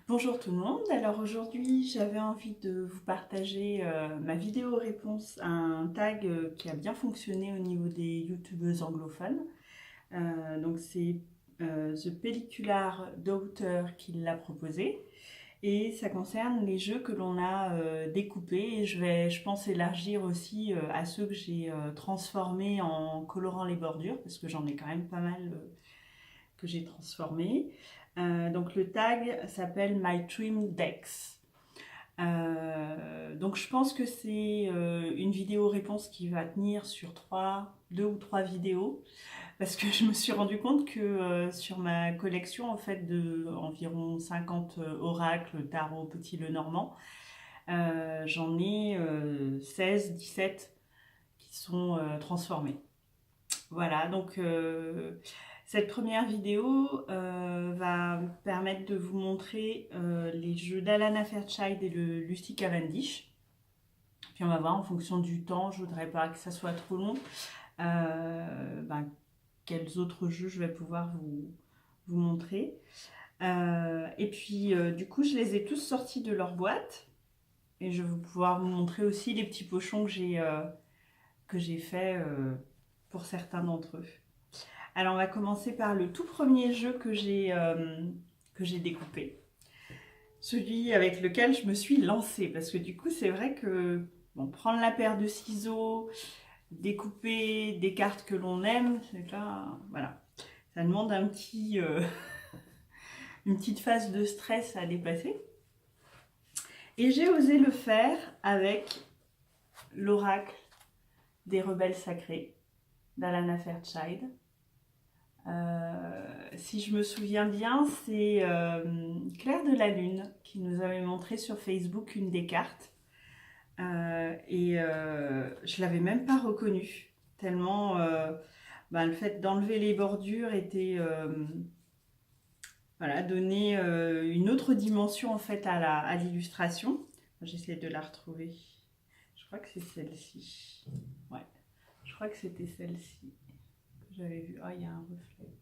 Bonjour tout le monde, alors aujourd'hui j'avais envie de vous partager ma vidéo réponse à un tag qui a bien fonctionné au niveau des youtubeuses anglophones. Donc c'est The Pellicular Daughter qui l'a proposé et ça concerne les jeux que l'on a découpés et je pense élargir aussi à ceux que j'ai transformés en colorant les bordures parce que j'en ai quand même pas mal que j'ai transformés. Donc le tag s'appelle My Trim Decks. Donc je pense que c'est une vidéo réponse qui va tenir sur deux ou trois vidéos parce que je me suis rendu compte que sur ma collection en fait de environ 50 oracles, tarot, petit Lenormand, j'en ai 16, 17 qui sont transformés. Voilà, donc cette première vidéo va me permettre de vous montrer les jeux d'Alana Fairchild et le Lucy Cavendish. Puis on va voir en fonction du temps, je voudrais pas que ça soit trop long, quels autres jeux je vais pouvoir vous montrer. Et puis du coup je les ai tous sortis de leur boîte et je vais pouvoir vous montrer aussi les petits pochons que j'ai fait pour certains d'entre eux. Alors on va commencer par le tout premier jeu que j'ai découpé. Celui avec lequel je me suis lancée. Parce que du coup c'est vrai que prendre la paire de ciseaux, découper des cartes que l'on aime, c'est là, voilà. Ça demande une petite phase de stress à dépasser. Et j'ai osé le faire avec l'oracle des rebelles sacrés d'Alana Fairchild. Si je me souviens bien, c'est Claire de la Lune qui nous avait montré sur Facebook une des cartes. Je l'avais même pas reconnue, tellement le fait d'enlever les bordures était donner une autre dimension en fait à l'illustration. J'essaie de la retrouver. Je crois que c'est celle-ci. Ouais, je crois que c'était celle-ci que j'avais vue. Ah, il y a un reflet.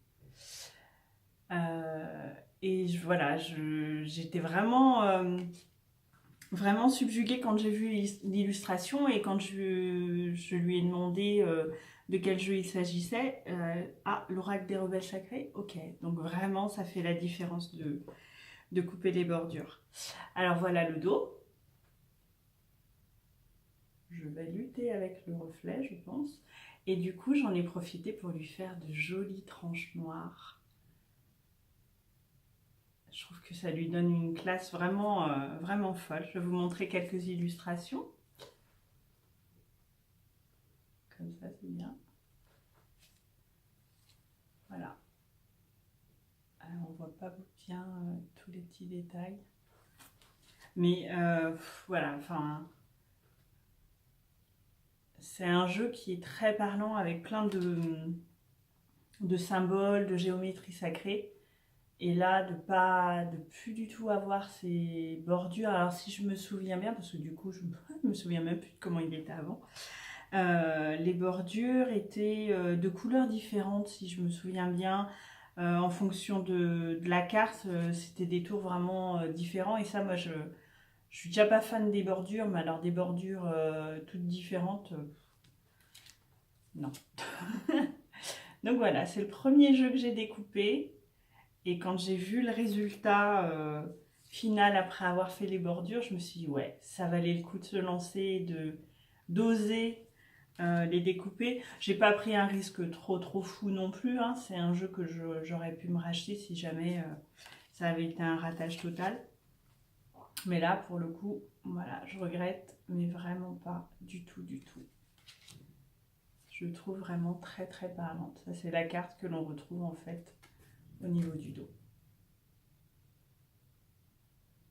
Voilà, j'étais vraiment subjuguée quand j'ai vu l'illustration et quand je lui ai demandé de quel jeu il s'agissait. L'oracle des rebelles sacrés, ok. Donc vraiment, ça fait la différence de couper les bordures. Alors voilà le dos. Je vais lutter avec le reflet, je pense. Et du coup, j'en ai profité pour lui faire de jolies tranches noires. Je trouve que ça lui donne une classe vraiment folle. Je vais vous montrer quelques illustrations. Comme ça, c'est bien. Voilà. Alors, on ne voit pas bien tous les petits détails. Mais voilà, enfin... C'est un jeu qui est très parlant avec plein de symboles, de géométrie sacrée. Et là, de plus du tout avoir ces bordures. Alors si je me souviens bien, parce que du coup je me souviens même plus de comment il était avant. Les bordures étaient de couleurs différentes, si je me souviens bien. En fonction de la carte, c'était des tours vraiment différents. Et ça, moi, je suis déjà pas fan des bordures, mais alors des bordures toutes différentes, non. Donc voilà, c'est le premier jeu que j'ai découpé. Et quand j'ai vu le résultat final après avoir fait les bordures, je me suis dit ouais, ça valait le coup de se lancer, d'oser les découper. J'ai pas pris un risque trop fou non plus. Hein. C'est un jeu que j'aurais pu me racheter si jamais ça avait été un ratage total. Mais là, pour le coup, voilà, je regrette, mais vraiment pas du tout. Je trouve vraiment très parlante. Ça, c'est la carte que l'on retrouve en fait au niveau du dos.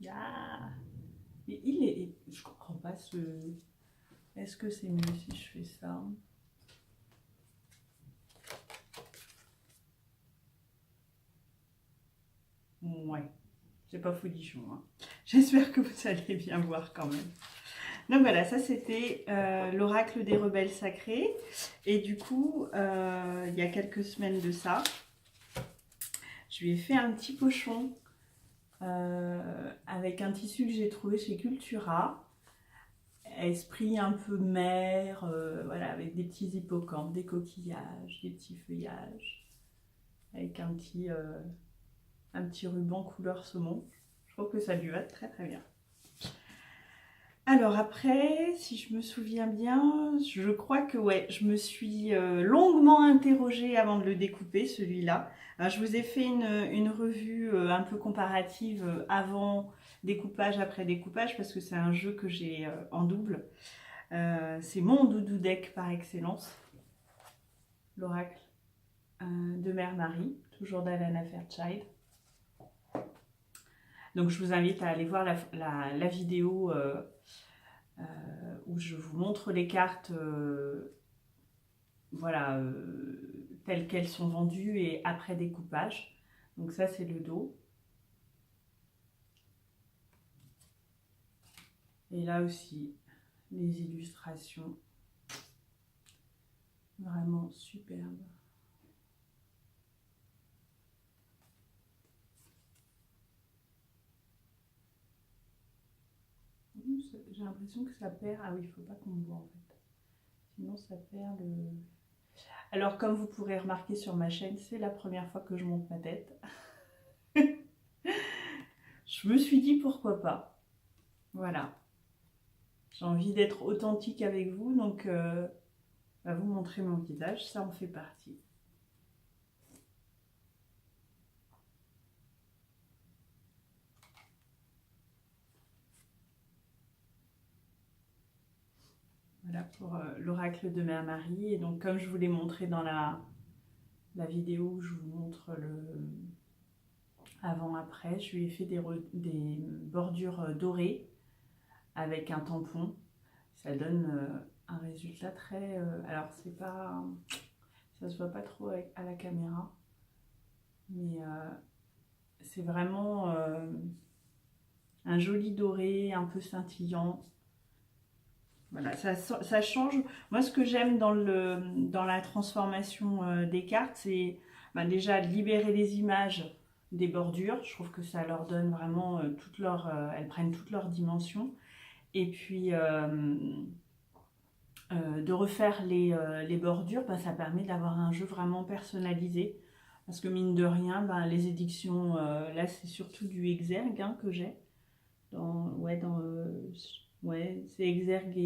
Ah, mais je comprends pas ce... Est-ce que c'est mieux si je fais ça? Ouais, c'est pas folichon. Hein. J'espère que vous allez bien voir quand même. Donc voilà, ça c'était l'oracle des rebelles sacrés. Et du coup, il y a quelques semaines de ça, je lui ai fait un petit pochon avec un tissu que j'ai trouvé chez Cultura. Esprit un peu mer, voilà, avec des petits hippocampes, des coquillages, des petits feuillages, avec un petit ruban couleur saumon. Je trouve que ça lui va très très bien. Alors après, si je me souviens bien, je crois que ouais, je me suis longuement interrogée avant de le découper, celui-là. Je vous ai fait une revue un peu comparative avant découpage, après découpage, parce que c'est un jeu que j'ai en double. C'est mon doudou deck par excellence, l'oracle de Mère Marie, toujours d'Alana Fairchild. Donc je vous invite à aller voir la vidéo où je vous montre les cartes voilà, telles qu'elles sont vendues et après découpage. Donc ça c'est le dos. Et là aussi, les illustrations. Vraiment superbes. J'ai l'impression que ça perd. Ah oui, il ne faut pas qu'on me voit en fait. Sinon ça perd le... Alors comme vous pourrez remarquer sur ma chaîne, c'est la première fois que je monte ma tête. Je me suis dit pourquoi pas. Voilà. J'ai envie d'être authentique avec vous, donc vous montrer mon visage, ça en fait partie. Voilà pour l'oracle de Mère Marie. Et donc comme je vous l'ai montré dans la vidéo où je vous montre le avant-après, je lui ai fait des bordures dorées avec un tampon. Ça donne un résultat très... alors c'est pas... ça se voit pas trop à la caméra, mais c'est vraiment un joli doré, un peu scintillant. Voilà, ça change. Moi, ce que j'aime dans la transformation des cartes, c'est déjà libérer les images des bordures. Je trouve que ça leur donne vraiment elles prennent toutes leurs dimensions. Et puis, de refaire les bordures, ça permet d'avoir un jeu vraiment personnalisé. Parce que mine de rien, les éditions, là, c'est surtout du Exergue que j'ai. C'est Exergue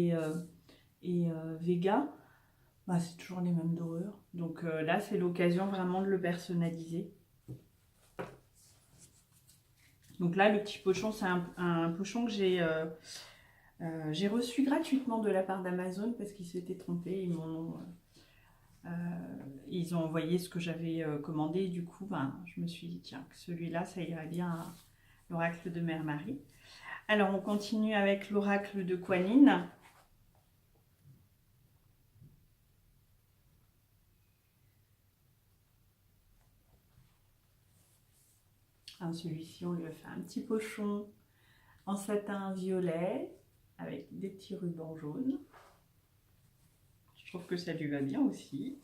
et Vega, c'est toujours les mêmes dorures. Donc là, c'est l'occasion vraiment de le personnaliser. Donc là, le petit pochon, c'est un pochon que j'ai reçu gratuitement de la part d'Amazon parce qu'ils s'étaient trompés. Ils ont envoyé ce que j'avais commandé. Et du coup, je me suis dit, tiens, celui-là, ça irait bien à l'oracle de Mère Marie. Alors, on continue avec l'oracle de Kuan Yin. Celui-ci, on lui a fait un petit pochon en satin violet avec des petits rubans jaunes. Je trouve que ça lui va bien aussi.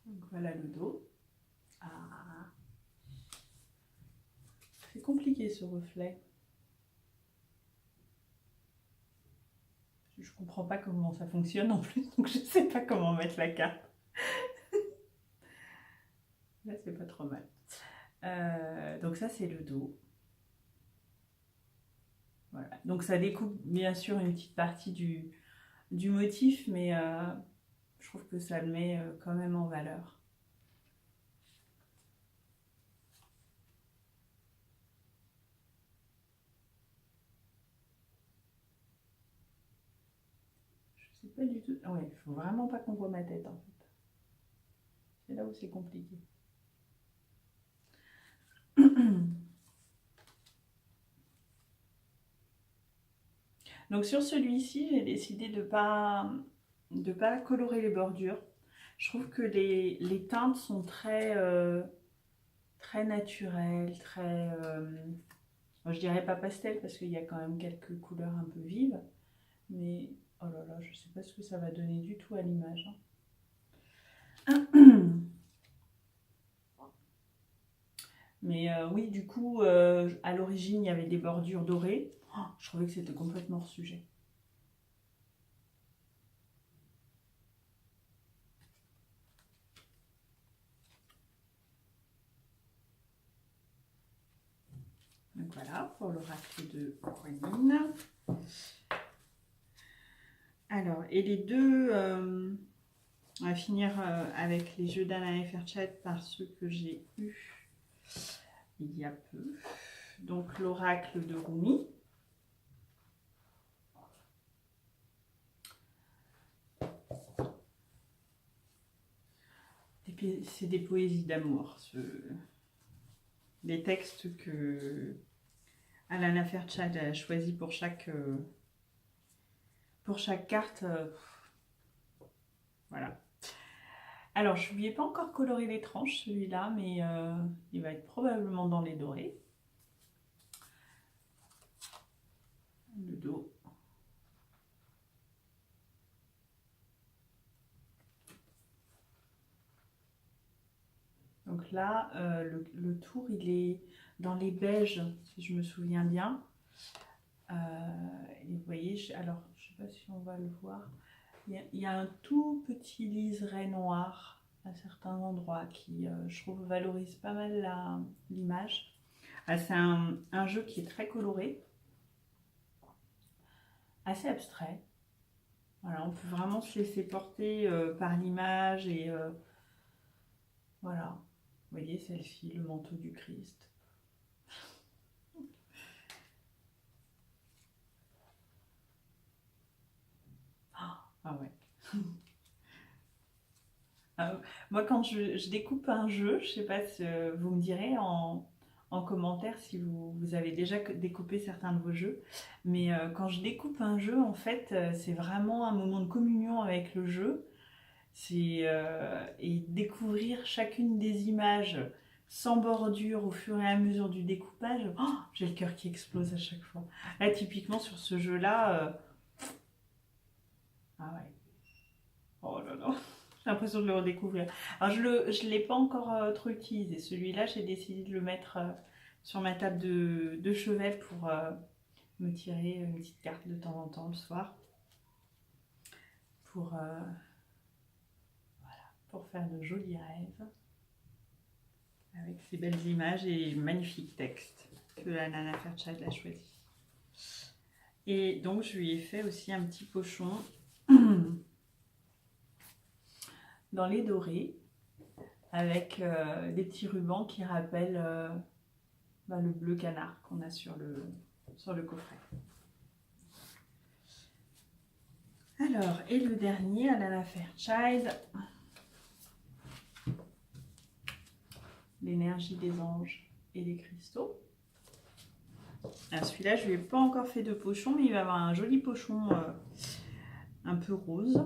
Donc voilà le dos. C'est compliqué ce reflet. Je comprends pas comment ça fonctionne en plus, donc je sais pas comment mettre la carte. Là, c'est pas trop mal. Donc ça, c'est le dos. Voilà. Donc ça découpe bien sûr une petite partie du motif, mais je trouve que ça le met quand même en valeur. Je sais pas du tout. Ouais, il faut vraiment pas qu'on voit ma tête en fait. C'est là où c'est compliqué. Donc sur celui-ci, j'ai décidé de pas colorer les bordures. Je trouve que les teintes sont très naturelles, je dirais pas pastel parce qu'il y a quand même quelques couleurs un peu vives, mais Oh là là, je ne sais pas ce que ça va donner du tout à l'image. Mais oui, du coup, à l'origine, il y avait des bordures dorées. Oh, je trouvais que c'était complètement hors sujet. Donc voilà, pour l'oracle de Juanine. Alors, et les deux, on va finir avec les jeux d'Anna Fairchild par ceux que j'ai eus il y a peu. Donc l'oracle de Rumi. C'est des poésies d'amour, des textes que Alana Fairchild a choisi pour chaque carte. Voilà. Alors, je ne lui ai pas encore coloré les tranches, celui-là, mais il va être probablement dans les dorés. Le dos. Donc là, le tour, il est dans les beiges, si je me souviens bien. Et vous voyez, alors, je ne sais pas si on va le voir. Il y a un tout petit liseré noir à certains endroits qui, je trouve, valorise pas mal l'image. C'est un jeu qui est très coloré, assez abstrait. Voilà, on peut vraiment se laisser porter par l'image et voilà. Vous voyez celle-ci, le manteau du Christ. Ah ouais. Moi, quand je découpe un jeu, je ne sais pas si vous me direz en commentaire si vous avez déjà découpé certains de vos jeux. Mais quand je découpe un jeu, en fait, c'est vraiment un moment de communion avec le jeu. Et découvrir chacune des images sans bordure au fur et à mesure du découpage. Oh, j'ai le cœur qui explose à chaque fois. Là, typiquement, sur ce jeu-là... Ah ouais. Oh là là. J'ai l'impression de le redécouvrir. Alors, je ne l'ai pas encore trop utilisé. Celui-là, j'ai décidé de le mettre sur ma table de chevet pour me tirer une petite carte de temps en temps le soir. Pour, pour faire de jolis rêves. Avec ces belles images et magnifiques textes que Alana Fairchild a choisi. Et donc, je lui ai fait aussi un petit pochon dans les dorés avec des petits rubans qui rappellent le bleu canard qu'on a sur le coffret. Alors, et le dernier, Alana Fairchild, l'énergie des anges et des cristaux. Celui-là, je ne lui ai pas encore fait de pochon, mais il va avoir un joli pochon un peu rose.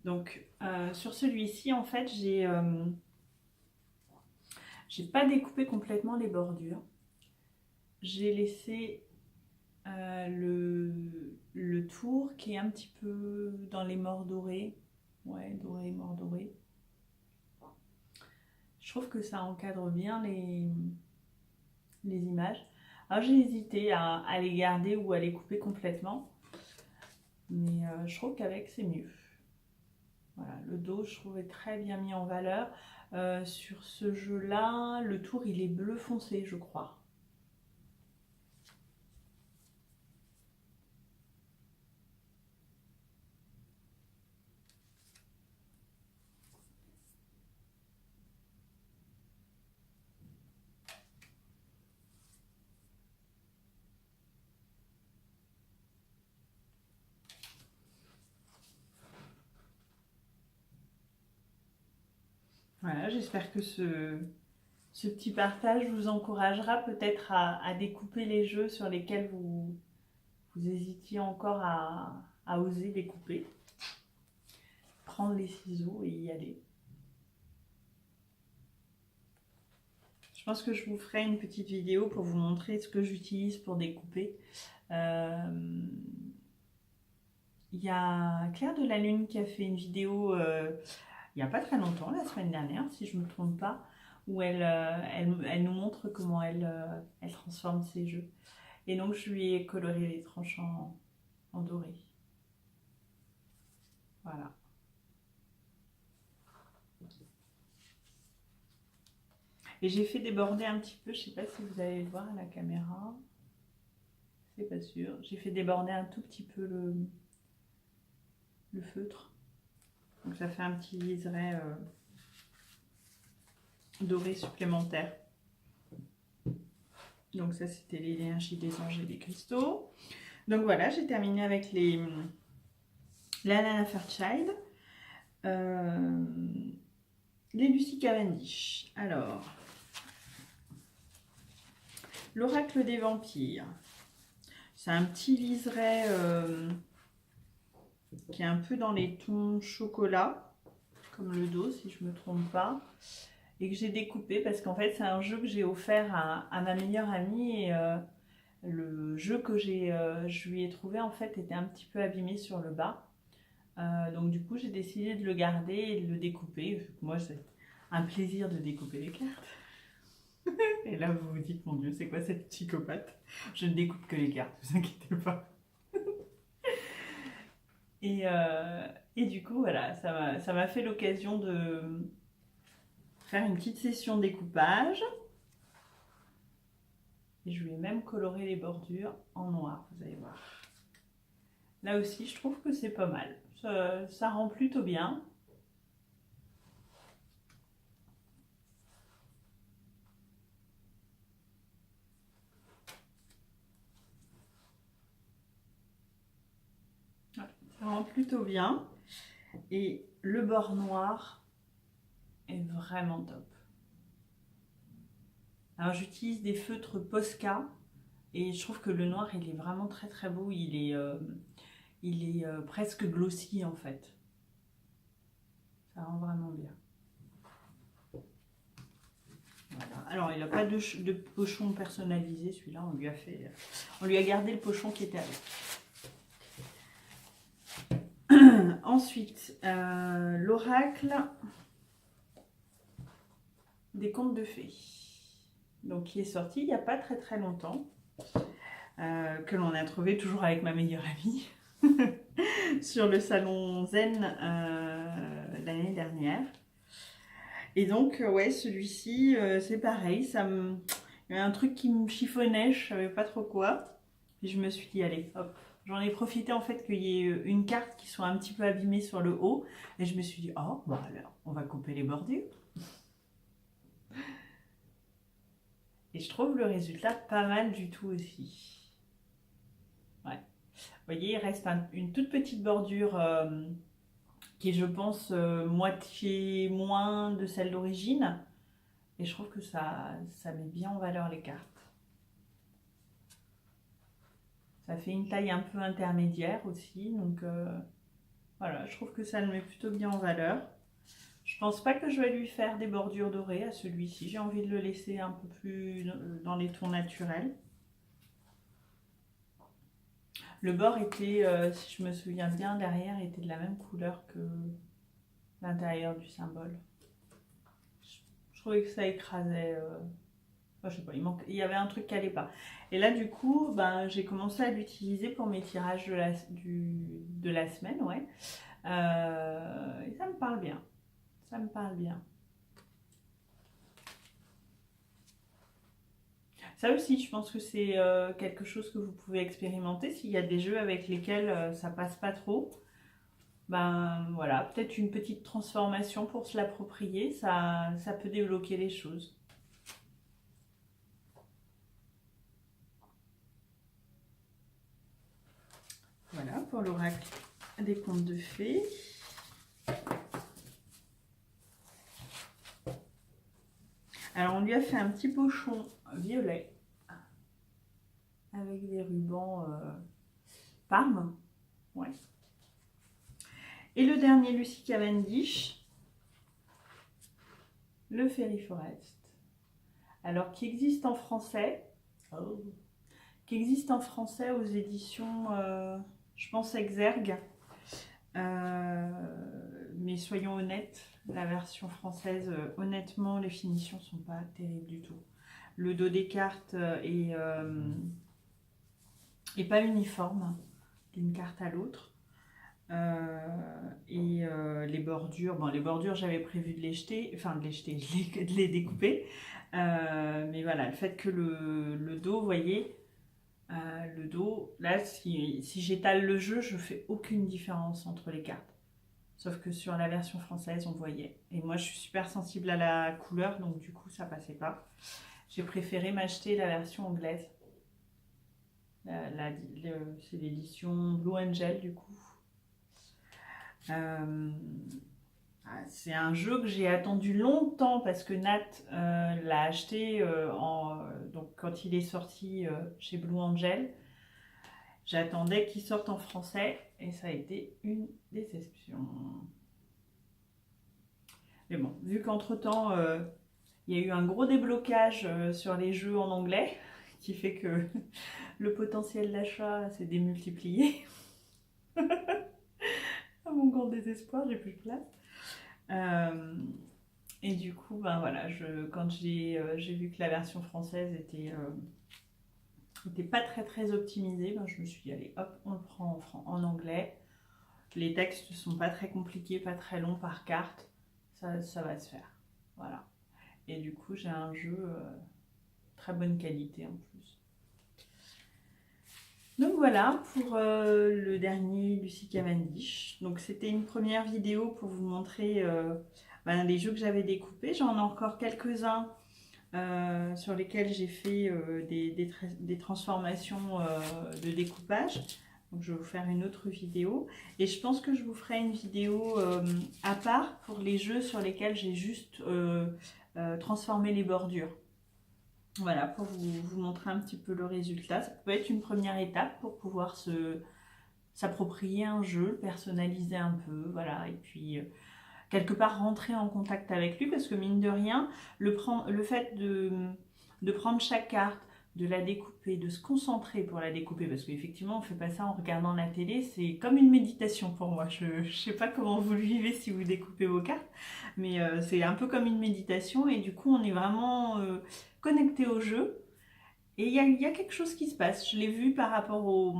Donc, sur celui-ci, en fait, j'ai pas découpé complètement les bordures. J'ai laissé le tour qui est un petit peu dans les morts dorés. Ouais, doré, mort doré. Je trouve que ça encadre bien les images. Alors, j'ai hésité à les garder ou à les couper complètement. Mais je trouve qu'avec, c'est mieux. Voilà, le dos, je trouvais très bien mis en valeur. Sur ce jeu-là, le tour, il est bleu foncé, je crois. Voilà, j'espère que ce petit partage vous encouragera peut-être à découper les jeux sur lesquels vous hésitiez encore à oser découper. Prendre les ciseaux et y aller. Je pense que je vous ferai une petite vidéo pour vous montrer ce que j'utilise pour découper. Il y a Claire de la Lune qui a fait une vidéo il n'y a pas très longtemps, la semaine dernière, si je ne me trompe pas, où elle nous montre comment elle transforme ses jeux. Et donc, je lui ai coloré les tranches en doré. Voilà. Et j'ai fait déborder un petit peu, je ne sais pas si vous allez le voir à la caméra. C'est pas sûr. J'ai fait déborder un tout petit peu le feutre. Donc ça fait un petit liseré doré supplémentaire. Donc ça, c'était l'énergie des anges et des cristaux. Donc voilà, j'ai terminé avec la Lana Fairchild. Les Lucy Cavendish. Alors, l'Oracle des Vampires. C'est un petit liseré qui est un peu dans les tons chocolat, comme le dos, si je ne me trompe pas. Et que j'ai découpé parce qu'en fait, c'est un jeu que j'ai offert à ma meilleure amie. Et le jeu que je lui ai trouvé, en fait, était un petit peu abîmé sur le bas. Donc du coup, j'ai décidé de le garder et de le découper. Moi, c'est un plaisir de découper les cartes. Et là, vous vous dites, mon Dieu, c'est quoi cette psychopathe? Je ne découpe que les cartes, ne vous inquiétez pas. Et du coup, voilà, ça m'a fait l'occasion de faire une petite session découpage. Et je lui ai même coloré les bordures en noir, vous allez voir. Là aussi, je trouve que c'est pas mal. Ça rend plutôt bien. Ça rend plutôt bien. Et le bord noir est vraiment top. Alors j'utilise des feutres Posca et je trouve que le noir il est vraiment très très beau. Il est presque glossy en fait. Ça rend vraiment bien. Voilà. Alors il n'a pas de pochon personnalisé, celui-là on lui a gardé le pochon qui était avec. Ensuite, l'oracle des contes de fées, donc qui est sorti il n'y a pas très très longtemps, que l'on a trouvé toujours avec ma meilleure amie sur le salon Zen l'année dernière. Et donc ouais, celui-ci c'est pareil, il y a un truc qui me chiffonnait, je savais pas trop quoi, et je me suis dit allez hop. J'en ai profité en fait qu'il y ait une carte qui soit un petit peu abîmée sur le haut. Et je me suis dit, oh, bon alors, on va couper les bordures. Et je trouve le résultat pas mal du tout aussi. Ouais. Vous voyez, il reste une toute petite bordure qui est, je pense, moitié moins de celle d'origine. Et je trouve que ça met bien en valeur les cartes. Ça fait une taille un peu intermédiaire aussi, donc voilà, je trouve que ça le met plutôt bien en valeur. Je pense pas que je vais lui faire des bordures dorées à celui-ci, j'ai envie de le laisser un peu plus dans les tons naturels. Le bord était, si je me souviens bien, derrière était de la même couleur que l'intérieur du symbole. Je trouvais que ça écrasait... je sais pas, il y avait un truc qui n'allait pas. Et là, du coup, ben, j'ai commencé à l'utiliser pour mes tirages de la semaine, ouais. Et ça me parle bien. Ça me parle bien. Ça aussi, je pense que c'est quelque chose que vous pouvez expérimenter. S'il y a des jeux avec lesquels ça passe pas trop, ben voilà, peut-être une petite transformation pour se l'approprier, ça peut débloquer les choses. Voilà pour l'oracle des contes de fées. Alors on lui a fait un petit pochon violet avec des rubans Parme. Ouais. Et le dernier Lucy Cavendish, le Fairy Forest. Alors qui existe en français. Oh. qui existe en français aux éditions, je pense, Exergue. Mais soyons honnêtes, la version française, honnêtement, les finitions sont pas terribles du tout. Le dos des cartes est pas uniforme d'une carte à l'autre. Les bordures, bon, les bordures, j'avais prévu de les jeter, enfin de les jeter, de les découper. Mais voilà, le fait que le dos, vous voyez, le dos, là, si j'étale le jeu, je fais aucune différence entre les cartes. Sauf que sur la version française, on voyait. Et moi, je suis super sensible à la couleur, donc du coup, ça passait pas. J'ai préféré m'acheter la version anglaise. C'est l'édition Blue Angel, du coup. C'est un jeu que j'ai attendu longtemps parce que Nat l'a acheté donc quand il est sorti chez Blue Angel. J'attendais qu'il sorte en français et ça a été une déception. Mais bon, vu qu'entre-temps, il y a eu un gros déblocage sur les jeux en anglais, qui fait que le potentiel d'achat s'est démultiplié. À mon grand désespoir, j'ai plus de place. Et du coup, ben voilà, quand j'ai vu que la version française était pas très optimisée, ben je me suis dit, allez, hop, on le prend en anglais. Les textes ne sont pas très compliqués, pas très longs par carte. Ça va se faire. Voilà. Et du coup, j'ai un jeu très bonne qualité en plus. Donc voilà pour le dernier Lucie Cavendish. Donc c'était une première vidéo pour vous montrer les jeux que j'avais découpés. J'en ai encore quelques-uns sur lesquels j'ai fait des transformations de découpage. Donc je vais vous faire une autre vidéo. Et je pense que je vous ferai une vidéo à part pour les jeux sur lesquels j'ai juste transformé les bordures. Voilà, pour vous montrer un petit peu le résultat. Ça peut être une première étape pour pouvoir s'approprier un jeu, le personnaliser un peu, voilà, et puis quelque part rentrer en contact avec lui, parce que mine de rien, le fait de prendre chaque carte, de la découper, de se concentrer pour la découper, parce qu'effectivement on ne fait pas ça en regardant la télé, c'est comme une méditation pour moi. Je ne sais pas comment vous le vivez si vous découpez vos cartes, mais c'est un peu comme une méditation, et du coup on est vraiment connecté au jeu, et il y a quelque chose qui se passe. Je l'ai vu par rapport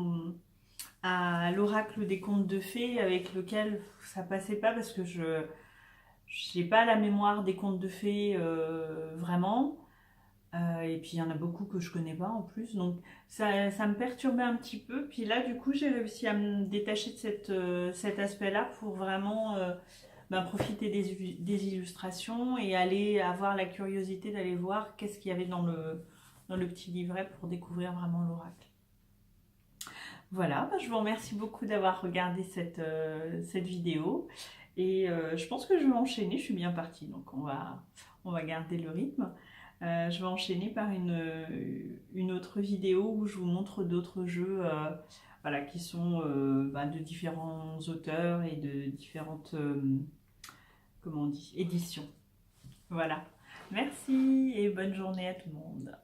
à l'oracle des contes de fées, avec lequel ça passait pas, parce que je n'ai pas la mémoire des contes de fées vraiment. Et puis il y en a beaucoup que je connais pas en plus, donc ça me perturbait un petit peu. Puis là du coup j'ai réussi à me détacher de cet aspect-là pour vraiment profiter des illustrations et aller avoir la curiosité d'aller voir qu'est-ce qu'il y avait dans le petit livret pour découvrir vraiment l'oracle. Voilà, je vous remercie beaucoup d'avoir regardé cette vidéo, et je pense que je vais enchaîner. Je suis bien partie, donc on va garder le rythme. Je vais enchaîner par une autre vidéo où je vous montre d'autres jeux voilà, qui sont de différents auteurs et de différentes comment on dit, éditions. Voilà. Merci et bonne journée à tout le monde.